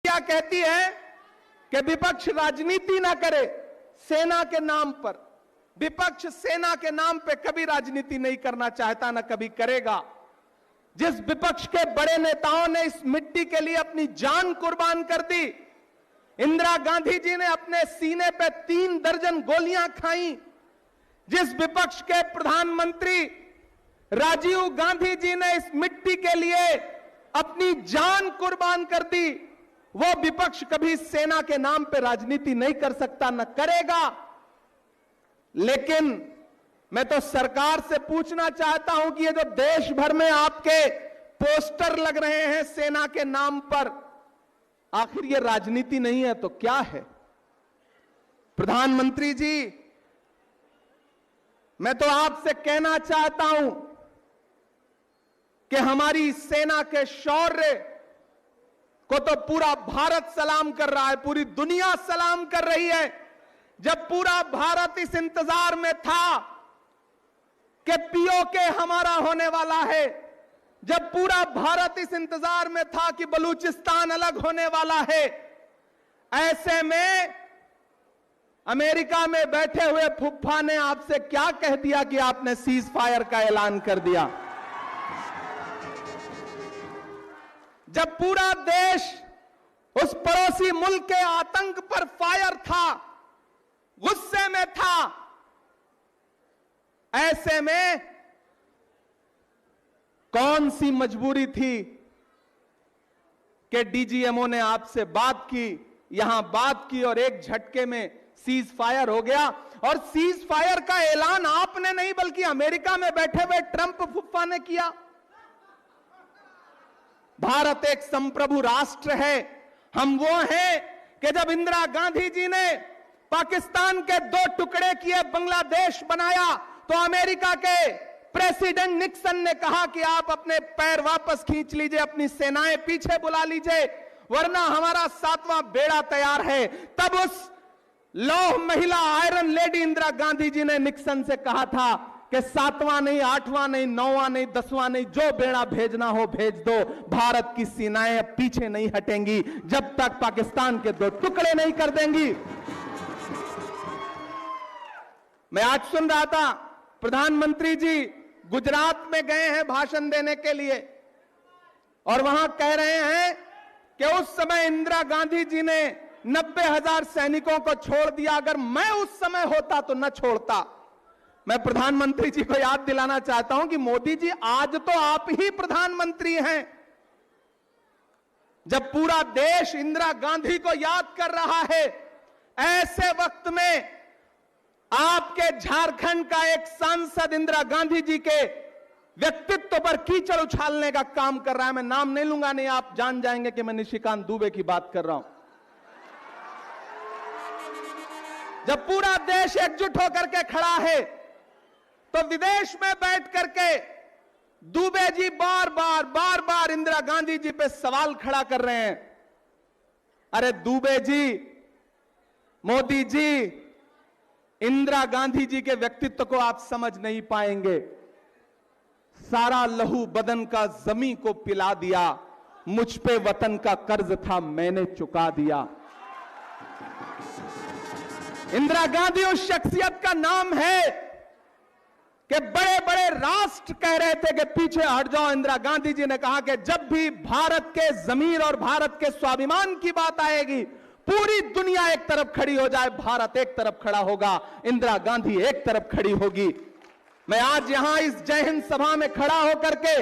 क्या कहती है कि विपक्ष राजनीति ना करे सेना के नाम पर। विपक्ष सेना के नाम पे कभी राजनीति नहीं करना चाहता, ना कभी करेगा। जिस विपक्ष के बड़े नेताओं ने इस मिट्टी के लिए अपनी जान कुर्बान कर दी, इंदिरा गांधी जी ने अपने सीने पे 3 दर्जन गोलियां खाई, जिस विपक्ष के प्रधानमंत्री राजीव गांधी जी ने इस मिट्टी के लिए अपनी जान कुर्बान कर दी, वो विपक्ष कभी सेना के नाम पे राजनीति नहीं कर सकता, न करेगा। लेकिन मैं तो सरकार से पूछना चाहता हूं कि ये जो देश भर में आपके पोस्टर लग रहे हैं सेना के नाम पर, आखिर ये राजनीति नहीं है तो क्या है? प्रधानमंत्री जी, मैं तो आपसे कहना चाहता हूं कि हमारी सेना के शौर्य को तो पूरा भारत सलाम कर रहा है, पूरी दुनिया सलाम कर रही है। जब पूरा भारत इस इंतजार में था कि पीओके हमारा होने वाला है, जब पूरा भारत इस इंतजार में था कि बलूचिस्तान अलग होने वाला है, ऐसे में अमेरिका में बैठे हुए फुफ्फा ने आपसे क्या कह दिया कि आपने सीज फायर का ऐलान कर दिया। जब पूरा देश उस पड़ोसी मुल्क के आतंक पर फायर था, गुस्से में था, ऐसे में कौन सी मजबूरी थी कि डीजीएमओ ने आपसे बात की, यहां बात की और एक झटके में सीज फायर हो गया। और सीज फायर का ऐलान आपने नहीं बल्कि अमेरिका में बैठे हुए ट्रंप फुफ्फा ने किया। भारत एक संप्रभु राष्ट्र है। हम वो हैं कि जब इंदिरा गांधी जी ने पाकिस्तान के 2 टुकड़े किए, बांग्लादेश बनाया, तो अमेरिका के प्रेसिडेंट निक्सन ने कहा कि आप अपने पैर वापस खींच लीजिए, अपनी सेनाएं पीछे बुला लीजिए, वरना हमारा 7वां बेड़ा तैयार है। तब उस लौह महिला आयरन लेडी इंदिरा गांधी जी ने निक्सन से कहा था कि 7वां नहीं, 8वां नहीं, 9वां नहीं, 10वां नहीं, जो बेड़ा भेजना हो भेज दो, भारत की सेनाएं पीछे नहीं हटेंगी जब तक पाकिस्तान के 2 टुकड़े नहीं कर देंगी। मैं आज सुन रहा था प्रधानमंत्री जी गुजरात में गए हैं भाषण देने के लिए, और वहां कह रहे हैं कि उस समय इंदिरा गांधी जी ने 90,000 सैनिकों को छोड़ दिया, अगर मैं उस समय होता तो न छोड़ता। मैं प्रधानमंत्री जी को याद दिलाना चाहता हूं कि मोदी जी, आज तो आप ही प्रधानमंत्री हैं। जब पूरा देश इंदिरा गांधी को याद कर रहा है, ऐसे वक्त में आपके झारखंड का एक सांसद इंदिरा गांधी जी के व्यक्तित्व पर कीचड़ उछालने का काम कर रहा है। मैं नाम नहीं लूंगा, नहीं आप जान जाएंगे कि मैं निशिकांत दुबे की बात कर रहा हूं। जब पूरा देश एकजुट होकर के खड़ा है, तो विदेश में बैठ करके दुबे जी बार बार इंदिरा गांधी जी पे सवाल खड़ा कर रहे हैं। अरे दुबे जी, मोदी जी, इंदिरा गांधी जी के व्यक्तित्व को आप समझ नहीं पाएंगे। सारा लहू बदन का जमी को पिला दिया, मुझ पे वतन का कर्ज था मैंने चुका दिया। इंदिरा गांधी उस शख्सियत का नाम है कि बड़े बड़े राष्ट्र कह रहे थे कि पीछे हट जाओ। इंदिरा गांधी जी ने कहा कि जब भी भारत के जमीर और भारत के स्वाभिमान की बात आएगी, पूरी दुनिया एक तरफ खड़ी हो जाए, भारत एक तरफ खड़ा होगा, इंदिरा गांधी एक तरफ खड़ी होगी। मैं आज यहां इस जय हिंद सभा में खड़ा होकर के